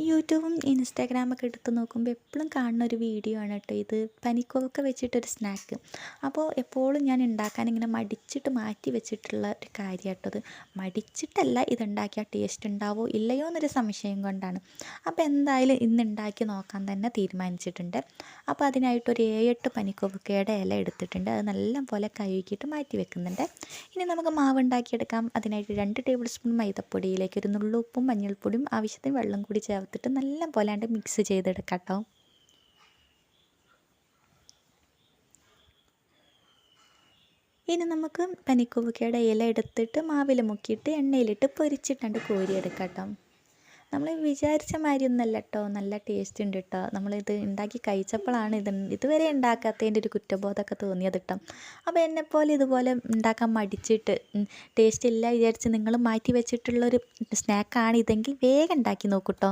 യൂട്യൂബും ഇൻസ്റ്റാഗ്രാമൊക്കെ എടുത്ത് നോക്കുമ്പോൾ എപ്പോഴും കാണുന്ന ഒരു വീഡിയോ ആണ് കേട്ടോ ഇത്. പനിക്കൂവക്ക വെച്ചിട്ടൊരു സ്നാക്ക്. അപ്പോൾ എപ്പോഴും ഞാൻ ഉണ്ടാക്കാൻ ഇങ്ങനെ മടിച്ചിട്ട് മാറ്റി വെച്ചിട്ടുള്ള ഒരു കാര്യം കേട്ടോ അത്. മടിച്ചിട്ടല്ല, ഇതുണ്ടാക്കിയാൽ ടേസ്റ്റ് ഉണ്ടാവോ ഇല്ലയോ എന്നൊരു സംശയം കൊണ്ടാണ്. അപ്പോൾ എന്തായാലും ഇന്ന് ഉണ്ടാക്കി നോക്കാൻ തന്നെ തീരുമാനിച്ചിട്ടുണ്ട്. അപ്പോൾ അതിനായിട്ടൊരു 7-8 പനിക്കൂവക്കയുടെ ഇല എടുത്തിട്ടുണ്ട്. അത് നല്ല പോലെ കഴുകിയിട്ട് മാറ്റി വെക്കുന്നുണ്ട്. ഇനി നമുക്ക് മാവ് ഉണ്ടാക്കിയെടുക്കാം. അതിനായിട്ട് 2 ടേബിൾ സ്പൂൺ മൈദപ്പൊടിയിലേക്ക് ഒരു നുള്ളുപ്പും മഞ്ഞൾപ്പൊടിയും ആവശ്യത്തിന് വെള്ളം കൂടി ചേർത്തിട്ട് നല്ല പോലെ മിക്സ് ചെയ്തെടുക്കാം കേട്ടോ. ഇനി നമുക്ക് പനിക്കൂവക്കയുടെ ഇല എടുത്തിട്ട് മാവിൽ മുക്കിയിട്ട് എണ്ണയിലിട്ട് പൊരിച്ചിട്ടുണ്ട് കോരിയെടുക്കാം കേട്ടോ. നമ്മൾ വിചാരിച്ച മാതിരി ഒന്നല്ല കേട്ടോ, നല്ല ടേസ്റ്റ് ഉണ്ട് കേട്ടോ. നമ്മളിത് ഉണ്ടാക്കി കഴിച്ചപ്പോഴാണ് ഇതുവരെ ഉണ്ടാക്കാത്തതിൻ്റെ ഒരു കുറ്റബോധമൊക്കെ തോന്നിയത് കേട്ടോ. അപ്പോൾ എന്നെപ്പോലെ ഇതുപോലെ ഉണ്ടാക്കാൻ മടിച്ചിട്ട് ടേസ്റ്റ് ഇല്ല വിചാരിച്ച് നിങ്ങൾ മാറ്റി വെച്ചിട്ടുള്ളൊരു സ്നാക്കാണ് ഇതെങ്കിൽ വേഗം ഉണ്ടാക്കി നോക്കൂ കേട്ടോ.